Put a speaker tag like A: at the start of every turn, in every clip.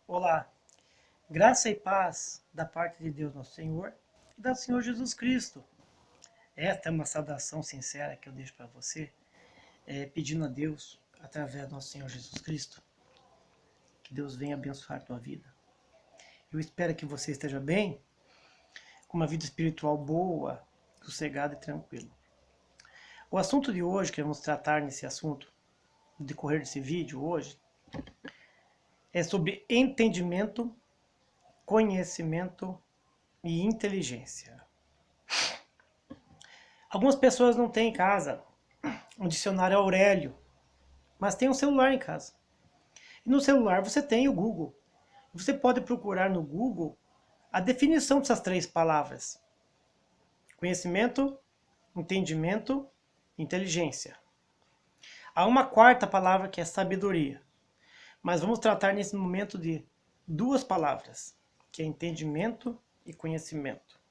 A: Olá, graça e paz da parte de Deus nosso Senhor e do Senhor Jesus Cristo. Esta é uma saudação sincera que eu deixo para você, pedindo a Deus, através do nosso Senhor Jesus Cristo, que Deus venha abençoar a tua vida. Eu espero que você esteja bem, com uma vida espiritual boa, sossegada e tranquila. O assunto de hoje, que vamos tratar nesse assunto, no decorrer desse vídeo hoje, é sobre entendimento, conhecimento e inteligência. Algumas pessoas não têm em casa um dicionário Aurélio, mas tem um celular em casa. E no celular você tem o Google. Você pode procurar no Google a definição dessas três palavras: conhecimento, entendimento, inteligência. Há uma quarta palavra que é sabedoria, mas vamos tratar nesse momento de duas palavras, que é entendimento e conhecimento.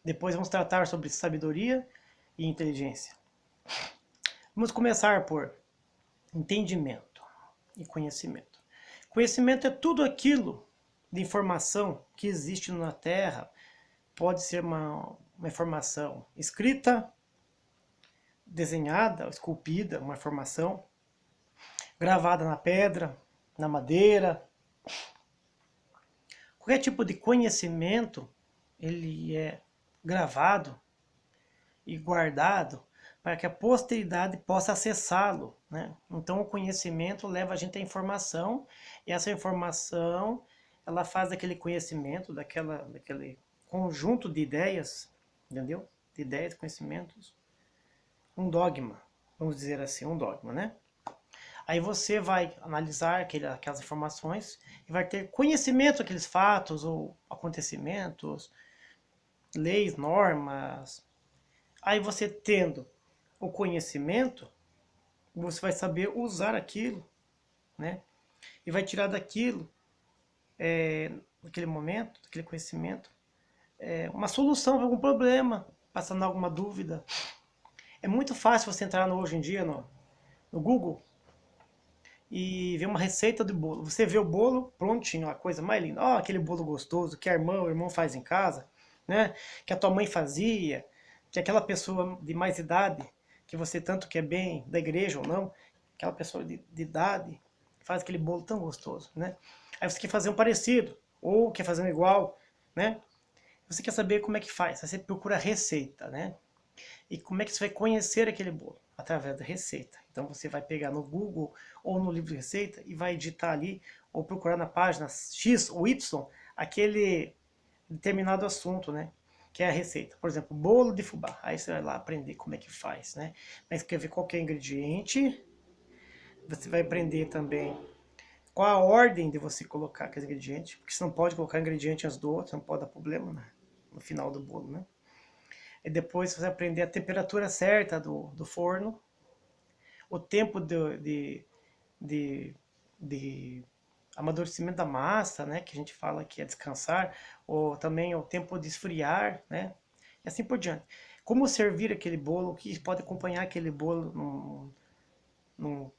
A: Depois vamos tratar sobre sabedoria e inteligência. Vamos começar por entendimento e conhecimento. Conhecimento é tudo aquilo de informação que existe na Terra. Pode ser uma informação escrita, desenhada, esculpida, uma informação gravada na pedra, na madeira. Qualquer tipo de conhecimento, ele é gravado e guardado para que a posteridade possa acessá-lo, né? Então o conhecimento leva a gente à informação, e essa informação ela faz daquele conhecimento, daquele conjunto de ideias, entendeu? De ideias, conhecimentos, um dogma, vamos dizer assim, um dogma, né? Aí você vai analisar aquelas informações e vai ter conhecimento daqueles fatos ou acontecimentos, leis, normas. Aí você tendo o conhecimento, você vai saber usar aquilo, né? E vai tirar daquilo, naquele momento, daquele conhecimento, uma solução para algum problema, passando alguma dúvida. É muito fácil você entrar hoje em dia no Google e ver uma receita de bolo. Você vê o bolo prontinho, a coisa mais linda. Ó, aquele bolo gostoso que o irmão faz em casa, né? Que a tua mãe fazia, que aquela pessoa de mais idade, que você tanto quer bem, da igreja ou não, aquela pessoa de idade faz aquele bolo tão gostoso, né? Aí você quer fazer um parecido, ou quer fazer um igual, né? Você quer saber como é que faz, aí você procura a receita, né? E como é que você vai conhecer aquele bolo? Através da receita. Então você vai pegar no Google ou no livro de receita e vai digitar ali, ou procurar na página X ou Y, aquele determinado assunto, né? Que é a receita. Por exemplo, bolo de fubá. Aí você vai lá aprender como é que faz, né? Mas quer ver qual que é o ingrediente. Você vai aprender também qual a ordem de você colocar aqueles ingredientes. Porque você não pode colocar ingrediente antes do outro, não pode dar problema, né? No final do bolo, né? E depois você vai aprender a temperatura certa do forno, o tempo de, de amadurecimento da massa, né, que a gente fala que é descansar, ou também o tempo de esfriar, né, e assim por diante. Como servir aquele bolo, o que pode acompanhar aquele bolo num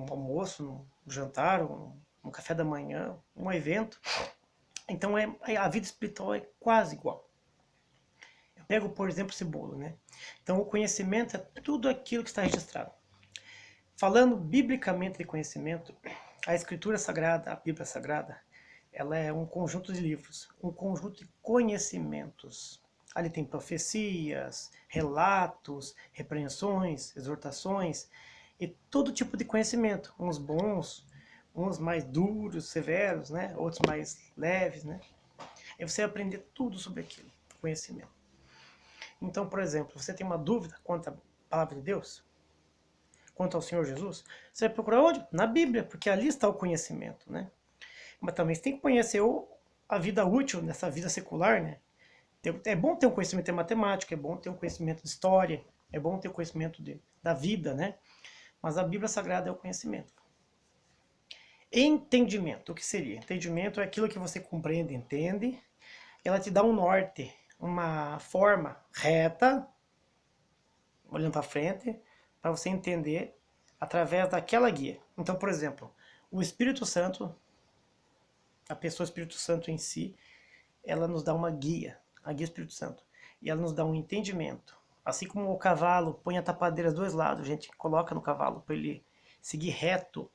A: almoço, num jantar, num café da manhã, um evento. Então a vida espiritual é quase igual. Eu pego, por exemplo, esse bolo, né? Então o conhecimento é tudo aquilo que está registrado. Falando biblicamente de conhecimento, a Escritura Sagrada, a Bíblia Sagrada, ela é um conjunto de livros, um conjunto de conhecimentos. Ali tem profecias, relatos, repreensões, exortações e todo tipo de conhecimento, uns bons, uns mais duros, severos, né? Outros mais leves, né? E você vai aprender tudo sobre aquilo, conhecimento. Então, por exemplo, você tem uma dúvida quanto à palavra de Deus? Quanto ao Senhor Jesus, você vai procurar onde? Na Bíblia, porque ali está o conhecimento, né? Mas também você tem que conhecer a vida útil nessa vida secular, né? É bom ter um conhecimento de matemática, é bom ter um conhecimento de história, é bom ter um conhecimento da vida, né? Mas a Bíblia Sagrada é o conhecimento. Entendimento, o que seria? Entendimento é aquilo que você compreende, entende, ela te dá um norte, uma forma reta, olhando para frente, para você entender através daquela guia. Então, por exemplo, o Espírito Santo A pessoa Espírito Santo em si, ela nos dá uma guia, a guia Espírito Santo. E ela nos dá um entendimento. Assim como o cavalo põe a tapadeira dos dois lados, a gente coloca no cavalo para ele seguir reto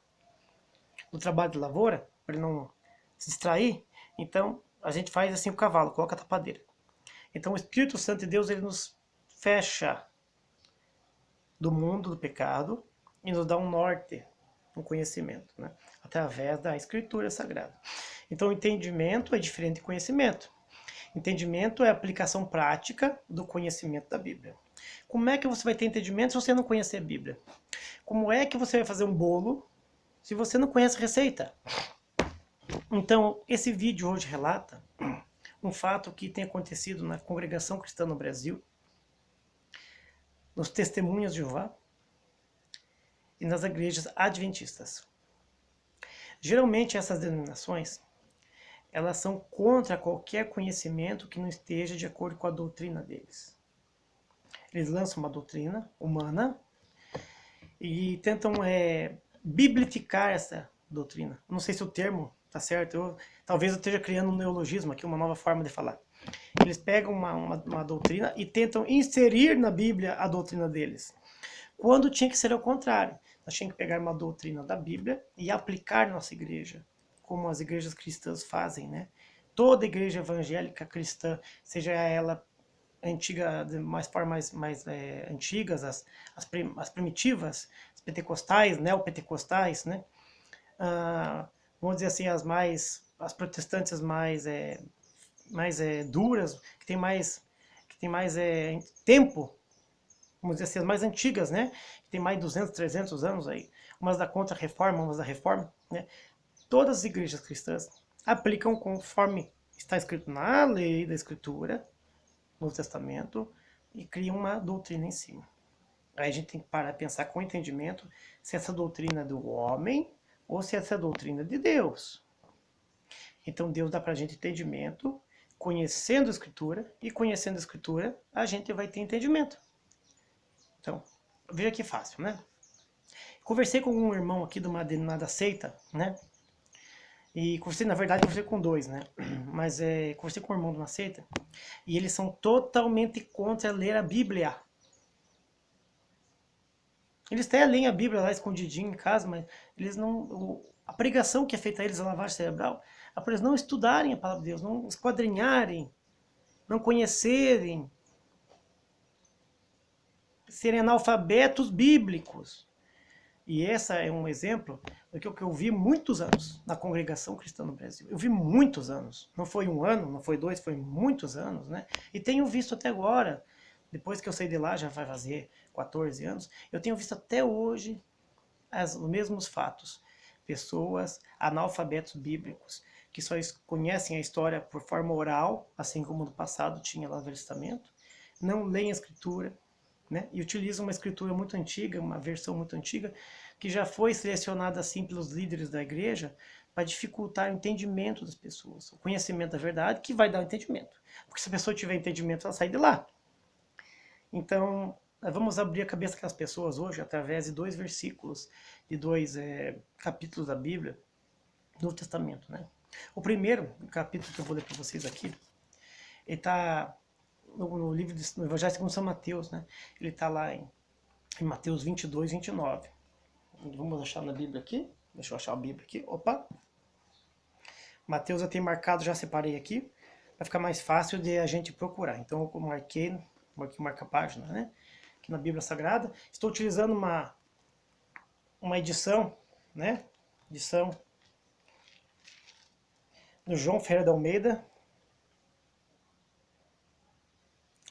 A: no trabalho de lavoura, para ele não se distrair. Então, a gente faz assim o cavalo, coloca a tapadeira. Então, o Espírito Santo de Deus, ele nos fecha do mundo do pecado e nos dá um norte, um conhecimento, né? Através da Escritura Sagrada. Então, o entendimento é diferente de conhecimento. Entendimento é a aplicação prática do conhecimento da Bíblia. Como é que você vai ter entendimento se você não conhecer a Bíblia? Como é que você vai fazer um bolo se você não conhece a receita? Então, esse vídeo hoje relata um fato que tem acontecido na congregação cristã no Brasil, nos testemunhas de Jeová e nas igrejas adventistas. Geralmente essas denominações, elas são contra qualquer conhecimento que não esteja de acordo com a doutrina deles. Eles lançam uma doutrina humana e tentam biblificar essa doutrina. Não sei se o termo está certo, talvez eu esteja criando um neologismo aqui, uma nova forma de falar. Eles pegam uma doutrina e tentam inserir na Bíblia a doutrina deles. Quando tinha que ser ao contrário. Nós tínhamos que pegar uma doutrina da Bíblia e aplicar na nossa igreja, como as igrejas cristãs fazem, né? Toda igreja evangélica cristã, seja ela antiga, mais formas mais antigas, as primitivas, as pentecostais, neopentecostais, né? Vamos dizer assim, as protestantes mais duras, que tem mais tempo, vamos dizer assim, as mais antigas, né? Que tem mais de 200, 300 anos aí, umas da Contra-Reforma, umas da Reforma, né? Todas as igrejas cristãs aplicam conforme está escrito na lei da Escritura, no Testamento, e criam uma doutrina em cima. Aí a gente tem que parar e pensar com entendimento se essa doutrina é do homem ou se essa é a doutrina de Deus. Então Deus dá pra gente entendimento, conhecendo a Escritura, e conhecendo a Escritura, a gente vai ter entendimento. Então, veja que fácil, né? Conversei com um irmão aqui de uma denominada seita, né? E conversei, na verdade, conversei com dois, né? Mas conversei com um irmão de uma seita, e eles são totalmente contra ler a Bíblia. Eles até leem a Bíblia lá escondidinho em casa, mas eles não... A pregação que é feita a eles, a lavagem cerebral, é para eles não estudarem a palavra de Deus, não esquadrinharem, não conhecerem, serem analfabetos bíblicos. E essa é um exemplo do que eu vi muitos anos na congregação cristã no Brasil. Eu vi muitos anos. Não foi um ano, não foi dois, foi muitos anos, né? E tenho visto até agora, depois que eu saí de lá, já vai fazer 14 anos, eu tenho visto até hoje os mesmos fatos. Pessoas analfabetos bíblicos, que só conhecem a história por forma oral, assim como no passado tinha lá no Velho Testamento, não leem a Escritura, né? E utilizam uma escritura muito antiga, uma versão muito antiga, que já foi selecionada assim pelos líderes da igreja para dificultar o entendimento das pessoas, o conhecimento da verdade, que vai dar o entendimento. Porque se a pessoa tiver entendimento, ela sai de lá. Então, vamos abrir a cabeça daquelas pessoas hoje através de 2 versículos, de 2 capítulos da Bíblia, do Novo Testamento, né? O primeiro capítulo que eu vou ler para vocês aqui, ele está no livro do Evangelho segundo São Mateus, né? Ele está lá em Mateus 22, 29. Vamos achar na Bíblia aqui. Deixa eu achar a Bíblia aqui. Opa! Mateus eu tenho marcado, já separei aqui, vai ficar mais fácil de a gente procurar. Então eu marquei, vou aqui marcar a página, né? Aqui na Bíblia Sagrada. Estou utilizando uma edição, né? Edição do João Ferreira de Almeida.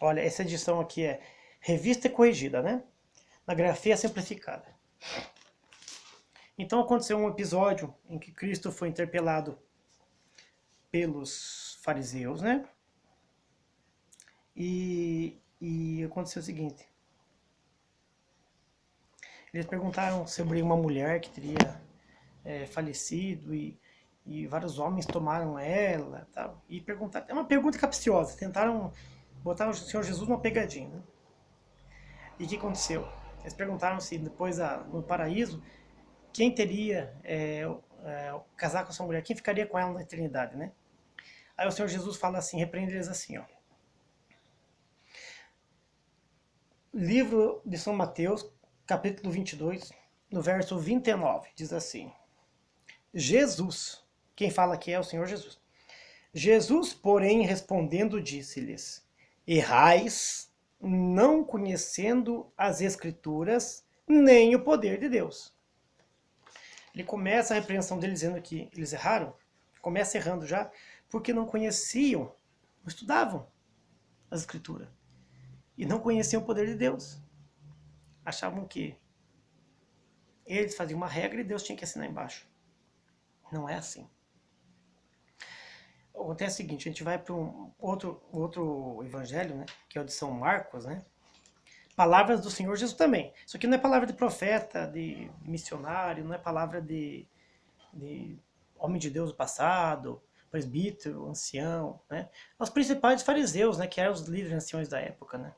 A: Olha, essa edição aqui é revista e corrigida, né? Na grafia simplificada. Então aconteceu um episódio em que Cristo foi interpelado pelos fariseus, né? E aconteceu o seguinte. Eles perguntaram sobre uma mulher que teria falecido e vários homens tomaram ela, tal. E perguntaram, é uma pergunta capciosa, tentaram botar o Senhor Jesus numa pegadinha, né? E o que aconteceu? Eles perguntaram se depois no paraíso quem teria casar com essa mulher, quem ficaria com ela na eternidade, né? Aí o Senhor Jesus fala assim, repreende eles assim, ó. Livro de São Mateus, capítulo 22, no verso 29, diz assim: Jesus, quem fala aqui é o Senhor Jesus. Jesus, porém, respondendo, disse-lhes: errais, não conhecendo as Escrituras, nem o poder de Deus. Ele começa a repreensão dele dizendo que eles erraram, começa errando já, porque não conheciam, não estudavam as Escrituras. E não conheciam o poder de Deus. Achavam que eles faziam uma regra e Deus tinha que assinar embaixo. Não é assim. Acontece o seguinte, a gente vai para um outro evangelho, né, que é o de São Marcos, né? Palavras do Senhor Jesus também. Isso aqui não é palavra de profeta, de missionário, não é palavra de homem de Deus do passado, presbítero, ancião, né? Os principais fariseus, né, que eram os líderes anciões da época, né?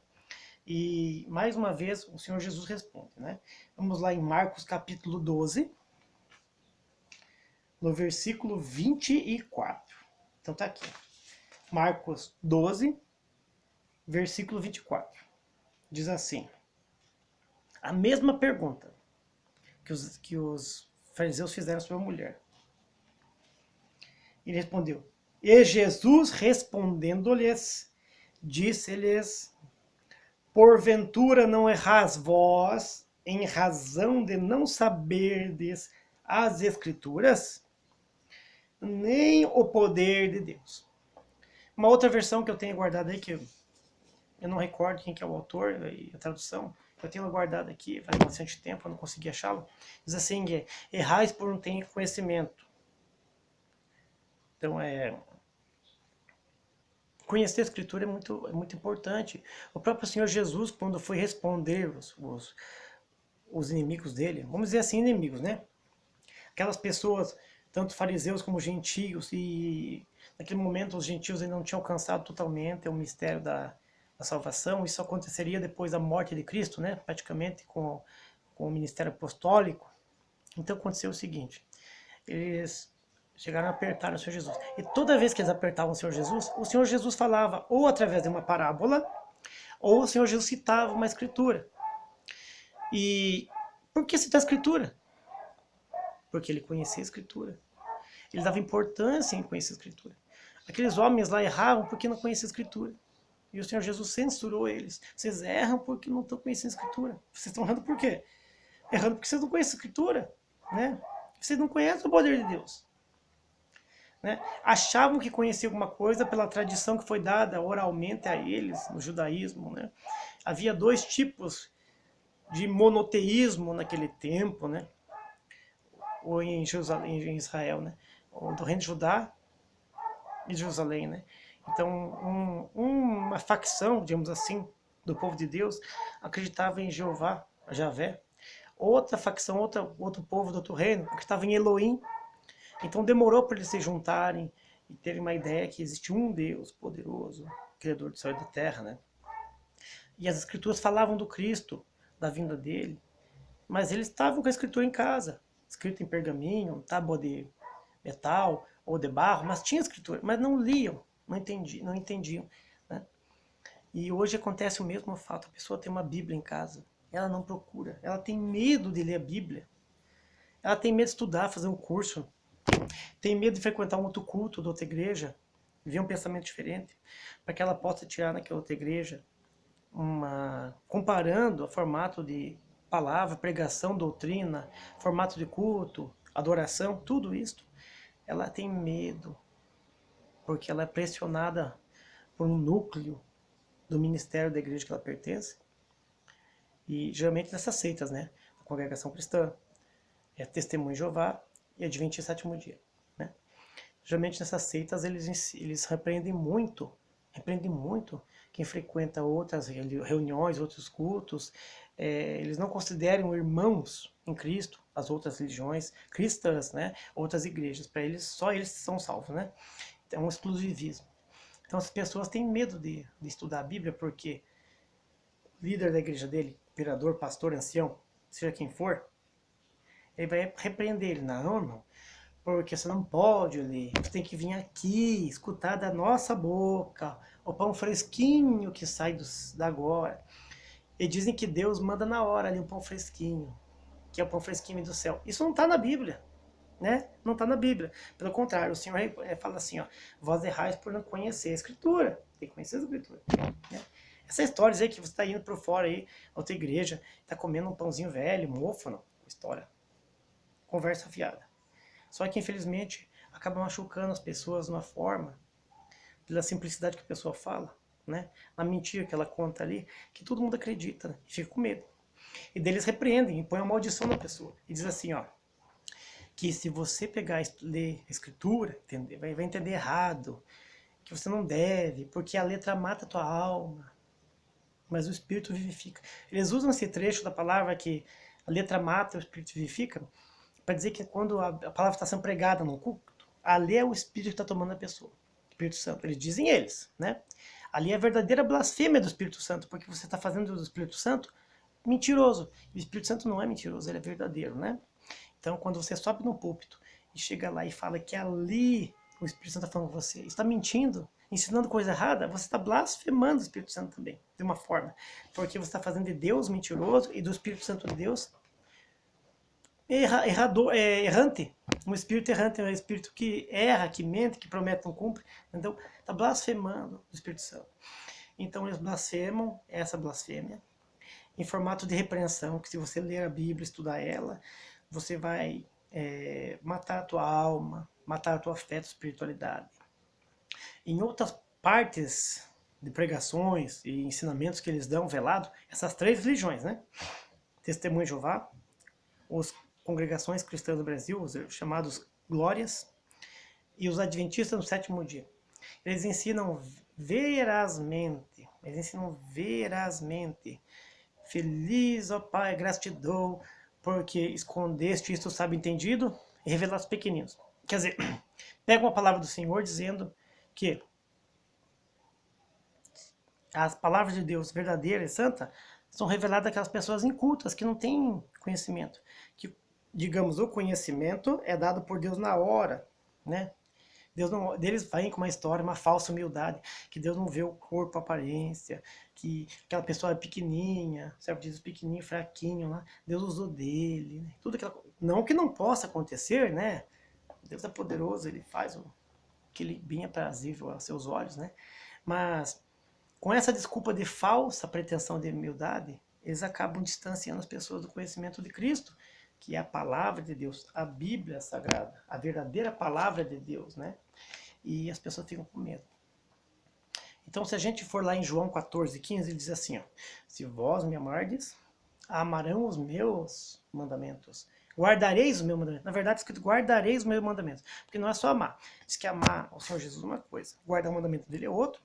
A: E, mais uma vez, o Senhor Jesus responde, né? Vamos lá em Marcos capítulo 12, no versículo 24. Então tá aqui. Marcos 12, versículo 24. Diz assim: a mesma pergunta que os fariseus fizeram sobre a mulher. Ele respondeu: e Jesus respondendo-lhes, disse-lhes: porventura não errais vós em razão de não saberdes as Escrituras, nem o poder de Deus. Uma outra versão que eu tenho guardada aí, que eu não recordo quem que é o autor e a tradução, eu tenho guardado aqui, faz bastante tempo, eu não consegui achá-lo, diz assim, errais por não ter conhecimento. Então, conhecer a Escritura é muito importante. O próprio Senhor Jesus, quando foi responder os inimigos dele, vamos dizer assim, inimigos, né? Aquelas pessoas, tanto fariseus como gentios, e naquele momento os gentios ainda não tinham alcançado totalmente o mistério da salvação. Isso aconteceria depois da morte de Cristo, né? Praticamente com o ministério apostólico. Então aconteceu o seguinte, eles chegaram a apertar o Senhor Jesus. E toda vez que eles apertavam o Senhor Jesus falava ou através de uma parábola, ou o Senhor Jesus citava uma escritura. E por que citar a escritura? Porque ele conhecia a escritura. Ele dava importância em conhecer a escritura. Aqueles homens lá erravam porque não conheciam a escritura. E o Senhor Jesus censurou eles. Vocês erram porque não estão conhecendo a escritura. Vocês estão errando por quê? Errando porque vocês não conhecem a escritura, né? Vocês não conhecem o poder de Deus. Né? Achavam que conheciam alguma coisa pela tradição que foi dada oralmente a eles no judaísmo. Né? Havia dois tipos de monoteísmo naquele tempo, né? Ou em Israel, né? O do reino de Judá e Jerusalém. Né? Então, uma facção, digamos assim, do povo de Deus acreditava em Jeová, Javé. Outra facção, outro povo do outro reino acreditava em Elohim. Então demorou para eles se juntarem e terem uma ideia que existe um Deus poderoso, Criador do céu e da terra, né? E as escrituras falavam do Cristo, da vinda dele, mas eles estavam com a escritura em casa, escrita em pergaminho, tábua de metal ou de barro, mas tinha escritura, mas não liam, não entendiam, né? E hoje acontece o mesmo fato, a pessoa tem uma Bíblia em casa, ela não procura, ela tem medo de ler a Bíblia, ela tem medo de estudar, fazer um curso, tem medo de frequentar um outro culto da outra igreja, ver um pensamento diferente, para que ela possa tirar naquela outra igreja, comparando o formato de palavra, pregação, doutrina, formato de culto, adoração, tudo isso, ela tem medo, porque ela é pressionada por um núcleo do ministério da igreja que ela pertence, e geralmente nessas seitas, né? A congregação cristã, Testemunho de Jeová e Adventista Sétimo Dia. Né? Geralmente nessas seitas eles repreendem muito quem frequenta outras reuniões, outros cultos. Eles não consideram irmãos em Cristo as outras religiões cristãs, né? Outras igrejas. Para eles, só eles são salvos. Né? É um exclusivismo. Então as pessoas têm medo de estudar a Bíblia porque o líder da igreja dele, vereador, pastor, ancião, seja quem for, ele vai repreender ele. Não, irmão. porque você não pode ler, você tem que vir aqui, escutar da nossa boca, o pão fresquinho que sai da agora. E dizem que Deus manda na hora ali um pão fresquinho, que é o pão fresquinho do céu. Isso não está na Bíblia, né? Não está na Bíblia. Pelo contrário, o Senhor fala assim, ó, vós errais por não conhecer a Escritura. Tem que conhecer a Escritura. Né? Essa história aí que você está indo por fora aí, a outra igreja, está comendo um pãozinho velho, mofo, não. História. Conversa fiada. Só que, infelizmente, acaba machucando as pessoas de uma forma, pela simplicidade que a pessoa fala, né? Na mentira que ela conta ali, que todo mundo acredita, né? E fica com medo. E daí eles repreendem e põem uma maldição na pessoa. E diz assim, ó, que se você pegar e ler a escritura, vai entender errado, que você não deve, porque a letra mata a tua alma, mas o espírito vivifica. Eles usam esse trecho da palavra que a letra mata, o espírito vivifica, para dizer que quando a palavra está sendo pregada no culto, ali é o espírito que está tomando a pessoa, o Espírito Santo. Eles dizem eles, né? Ali é a verdadeira blasfêmia do Espírito Santo, porque você está fazendo do Espírito Santo mentiroso. E o Espírito Santo não é mentiroso, ele é verdadeiro, né? Então, quando você sobe no púlpito e chega lá e fala que ali o Espírito Santo está falando com você, está mentindo, ensinando coisa errada, você está blasfemando o Espírito Santo também, de uma forma. Porque você está fazendo de Deus mentiroso e do Espírito Santo de Deus errante. Um espírito errante é um espírito que erra, que mente, que promete, não cumpre. Então, está blasfemando o Espírito Santo. Então, eles blasfemam essa blasfêmia em formato de repreensão, que se você ler a Bíblia, estudar ela, você vai matar a tua alma, matar a tua fé, a tua espiritualidade. Em outras partes de pregações e ensinamentos que eles dão velado, essas três religiões, né? Testemunho de Jeová, os congregações cristãs do Brasil, os chamados Glórias, e os Adventistas no sétimo dia. Eles ensinam verazmente, feliz, ó Pai, graças te dou, porque escondeste isto sabe entendido e revelaste pequeninos. Quer dizer, pega uma palavra do Senhor dizendo que as palavras de Deus verdadeiras e santas são reveladas àquelas pessoas incultas, que não têm conhecimento. Que, digamos, o conhecimento é dado por Deus na hora, né? Deus não, eles vêm com uma história, uma falsa humildade, que Deus não vê o corpo, a aparência, que aquela pessoa é pequenininha, servo de Deus pequenininho, fraquinho, lá, Deus usou dele, né? Tudo aquela, não que não possa acontecer, né? Deus é poderoso, ele faz aquele bem aprazível aos seus olhos, né? Mas com essa desculpa de falsa pretensão de humildade, eles acabam distanciando as pessoas do conhecimento de Cristo, que é a palavra de Deus, a Bíblia Sagrada, a verdadeira palavra de Deus, né? E as pessoas ficam com medo. Então, se a gente for lá em João 14:15, ele diz assim, ó, se vós me amardes, amarão os meus mandamentos. Guardareis os meus mandamentos. Na verdade, é escrito guardareis os meus mandamentos. Porque não é só amar. Diz que amar o Senhor Jesus é uma coisa, guardar o mandamento dele é outro.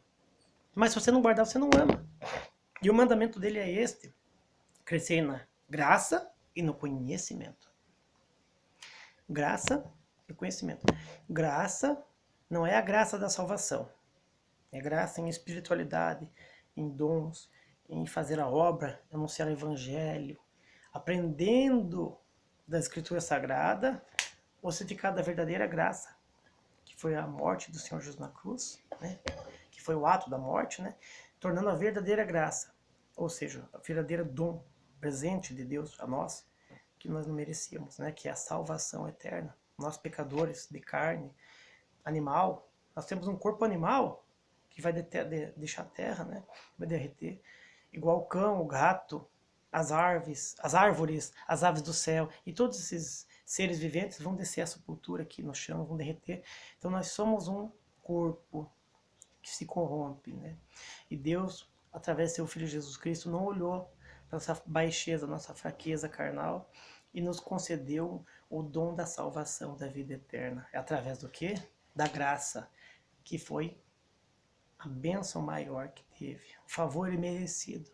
A: Mas se você não guardar, você não ama. E o mandamento dele é este: crescer na graça e no conhecimento. Graça e conhecimento. Graça não é a graça da salvação. É graça em espiritualidade, em dons, em fazer a obra, anunciar o evangelho, aprendendo da Escritura Sagrada, ossificado da verdadeira graça, que foi a morte do Senhor Jesus na cruz, né? Que foi o ato da morte, né? Tornando a verdadeira graça, ou seja, a verdadeira dom, presente de Deus a nós, que nós não merecíamos, né? Que é a salvação eterna. Nós pecadores de carne, animal, nós temos um corpo animal que vai deixar a terra, né? Vai derreter, igual o cão, o gato, as árvores, as aves do céu, e todos esses seres viventes vão descer a sepultura aqui no chão, vão derreter. Então nós somos um corpo que se corrompe, né? E Deus, através do seu Filho Jesus Cristo, não olhou para nossa baixeza, nossa fraqueza carnal e nos concedeu o dom da salvação, da vida eterna. É através do quê? Da graça, que foi a bênção maior que teve, o favor imerecido,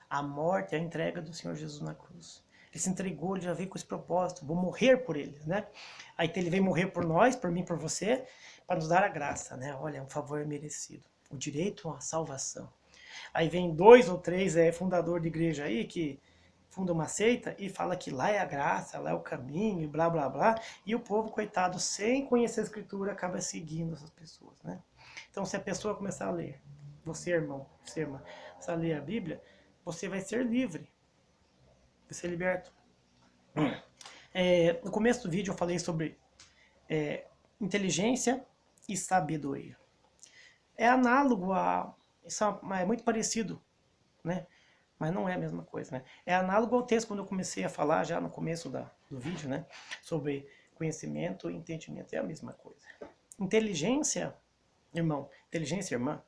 A: a morte, a entrega do Senhor Jesus na cruz. Ele se entregou, ele já veio com esse propósito, vou morrer por eles, né? Aí ele veio morrer por nós, por mim, por você, para nos dar a graça, né? Olha, é um favor merecido, o direito à salvação. Aí vem 2 ou 3 fundador de igreja aí, que funda uma seita e fala que lá é a graça, lá é o caminho, e blá blá blá, e o povo, coitado, sem conhecer a escritura, acaba seguindo essas pessoas, né? Então, se a pessoa começar a ler, você, irmão, você, irmã, começar a ler a Bíblia, você vai ser livre, vai ser liberto. No começo do vídeo eu falei sobre inteligência e sabedoria. É análogo a... Isso é muito parecido, né? Mas não é a mesma coisa, né? É análogo ao texto quando eu comecei a falar já no começo do vídeo, né? Sobre conhecimento e entendimento. É a mesma coisa. Inteligência, irmão, inteligência, irmã,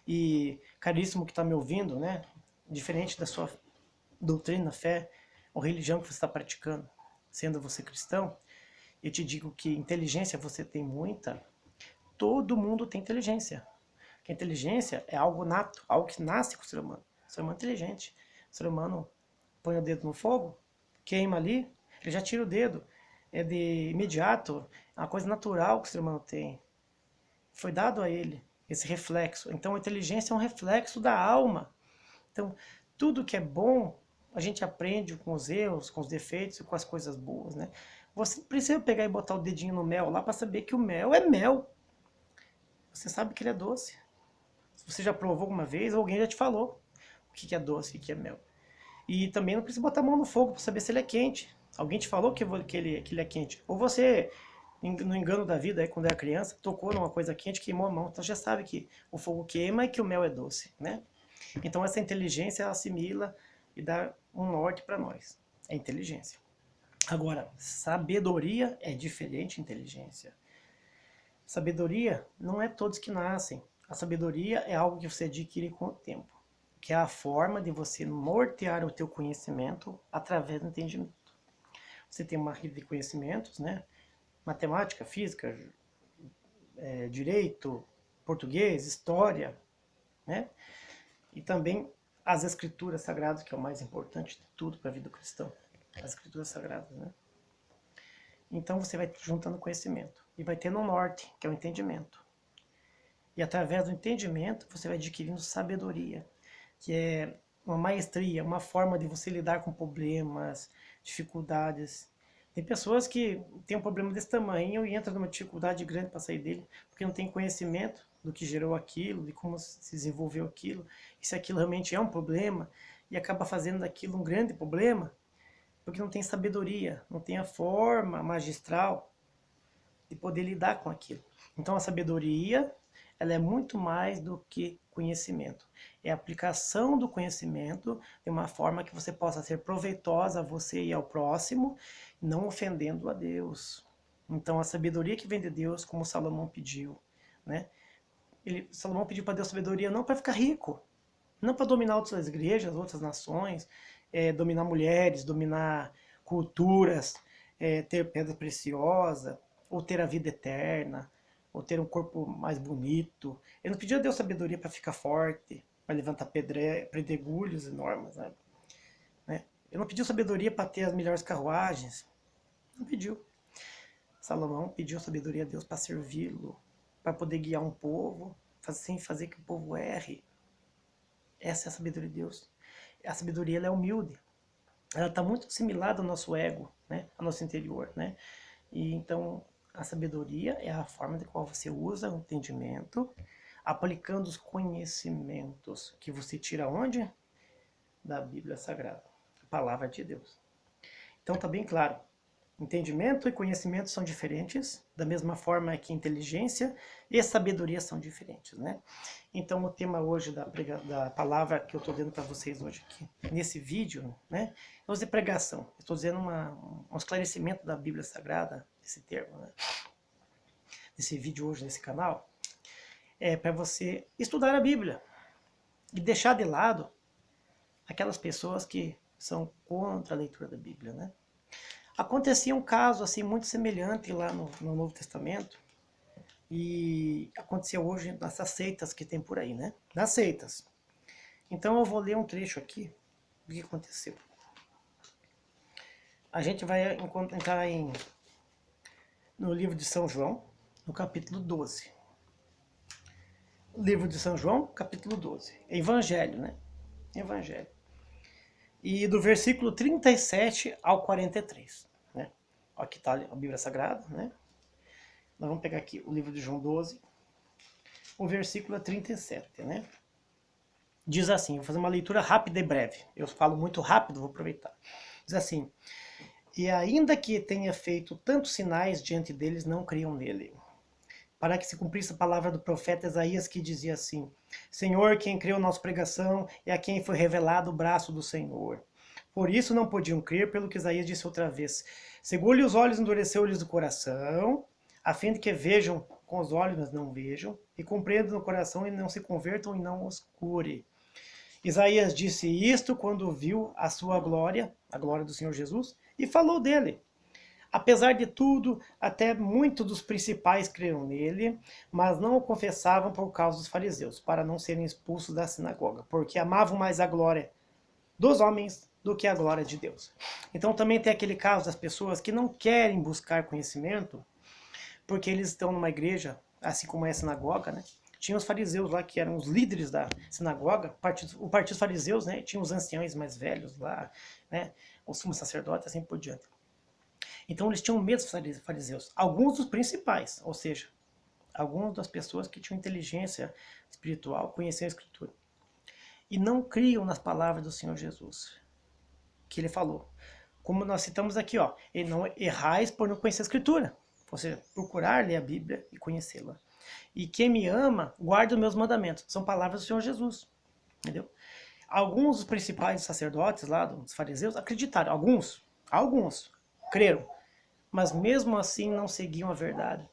A: e caríssimo que está me ouvindo, né? Diferente da sua doutrina, fé ou religião que você está praticando, sendo você cristão, eu te digo que inteligência você tem muita. Todo mundo tem inteligência. Porque inteligência é algo nato, algo que nasce com o ser humano. O ser humano é inteligente. O ser humano põe o dedo no fogo, queima ali, ele já tira o dedo. É de imediato, é uma coisa natural que o ser humano tem. Foi dado a ele esse reflexo. Então a inteligência é um reflexo da alma. Então tudo que é bom, a gente aprende com os erros, com os defeitos e com as coisas boas, né? Você não precisa pegar e botar o dedinho no mel lá para saber que o mel é mel. Você sabe que ele é doce. Se você já provou alguma vez, alguém já te falou o que é doce e o que é mel. E também não precisa botar a mão no fogo para saber se ele é quente. Alguém te falou que ele é quente. Ou você, no engano da vida, aí, quando era criança, tocou numa coisa quente, queimou a mão. Então já sabe que o fogo queima e que o mel é doce, né? Então essa inteligência assimila e dá um norte para nós. É inteligência. Agora, sabedoria é diferente de inteligência. Sabedoria não é todos que nascem. A sabedoria é algo que você adquire com o tempo, que é a forma de você nortear o teu conhecimento através do entendimento. Você tem uma rede de conhecimentos, né? Matemática, física, direito, português, história, né? E também as escrituras sagradas, que é o mais importante de tudo para a vida do cristão. As escrituras sagradas, né? Então você vai juntando conhecimento e vai tendo um norte, que é o entendimento. E através do entendimento você vai adquirindo sabedoria, que é uma maestria, uma forma de você lidar com problemas, dificuldades. Tem pessoas que têm um problema desse tamanho e entram numa dificuldade grande para sair dele, porque não tem conhecimento do que gerou aquilo, de como se desenvolveu aquilo, e se aquilo realmente é um problema, e acaba fazendo daquilo um grande problema, porque não tem sabedoria, não tem a forma magistral de poder lidar com aquilo. Então a sabedoria, ela é muito mais do que conhecimento. É a aplicação do conhecimento de uma forma que você possa ser proveitosa a você e ao próximo, não ofendendo a Deus. Então a sabedoria que vem de Deus, como Salomão pediu, né? Salomão pediu para Deus sabedoria não para ficar rico, não para dominar outras igrejas, outras nações, dominar mulheres, dominar culturas, ter pedra preciosa, ou ter a vida eterna, ou ter um corpo mais bonito. Ele não pediu a Deus sabedoria para ficar forte, para levantar pedregulhos enormes, né? Ele não pediu sabedoria para ter as melhores carruagens. Não pediu. Salomão pediu sabedoria a Deus para servi-lo, para poder guiar um povo, sem fazer que o povo erre. Essa é a sabedoria de Deus. A sabedoria, ela é humilde. Ela está muito assimilada ao nosso ego, né? Ao nosso interior, né? E então a sabedoria é a forma de qual você usa o entendimento, aplicando os conhecimentos que você tira onde? Da Bíblia Sagrada, a palavra de Deus. Então tá bem claro. Entendimento e conhecimento são diferentes, da mesma forma que inteligência e sabedoria são diferentes, né? Então o tema hoje da palavra que eu estou dando para vocês hoje aqui, nesse vídeo, né? Não é pregação, estou dizendo um esclarecimento da Bíblia Sagrada, esse termo, né? Nesse vídeo hoje, nesse canal, é para você estudar a Bíblia e deixar de lado aquelas pessoas que são contra a leitura da Bíblia, né? Acontecia um caso assim muito semelhante lá no Novo Testamento e aconteceu hoje nessas seitas que tem por aí, né? Nas seitas. Então eu vou ler um trecho aqui do que aconteceu. A gente vai entrar no livro de São João, no capítulo 12. Livro de São João, capítulo 12. Evangelho, né? Evangelho. e do versículo 37 ao 43. Né? Aqui está a Bíblia Sagrada. Né? Nós vamos pegar aqui o livro de João 12, o versículo 37. Né? Diz assim, vou fazer uma leitura rápida e breve. Eu falo muito rápido, vou aproveitar. Diz assim: e ainda que tenha feito tantos sinais diante deles, não criam nele. Para que se cumprisse a palavra do profeta Isaías, que dizia assim: Senhor, quem creu nossa pregação e a quem foi revelado o braço do Senhor. Por isso não podiam crer, pelo que Isaías disse outra vez: cegou-lhe os olhos, endureceu-lhes o coração, a fim de que vejam com os olhos, mas não vejam, e compreendam no coração e não se convertam e não os cure. Isaías disse isto quando viu a sua glória, a glória do Senhor Jesus, e falou dele. Apesar de tudo, até muitos dos principais creram nele, mas não o confessavam por causa dos fariseus, para não serem expulsos da sinagoga, porque amavam mais a glória dos homens do que a glória de Deus. Então também tem aquele caso das pessoas que não querem buscar conhecimento, porque eles estão numa igreja, assim como é a sinagoga, né? Tinha os fariseus lá, que eram os líderes da sinagoga, o partido dos fariseus, né? Tinha os anciãos mais velhos lá, né? Os sumos sacerdotes, assim por diante. Então eles tinham medo dos fariseus. Alguns dos principais, ou seja, algumas das pessoas que tinham inteligência espiritual, conheciam a Escritura. E não criam nas palavras do Senhor Jesus, que ele falou. Como nós citamos aqui, ó, e não errais por não conhecer a Escritura. Ou seja, procurar ler a Bíblia e conhecê-la. E quem me ama, guarda os meus mandamentos. São palavras do Senhor Jesus. Entendeu? Alguns dos principais sacerdotes lá, dos fariseus, acreditaram. Alguns creram. Mas mesmo assim não seguiam a verdade.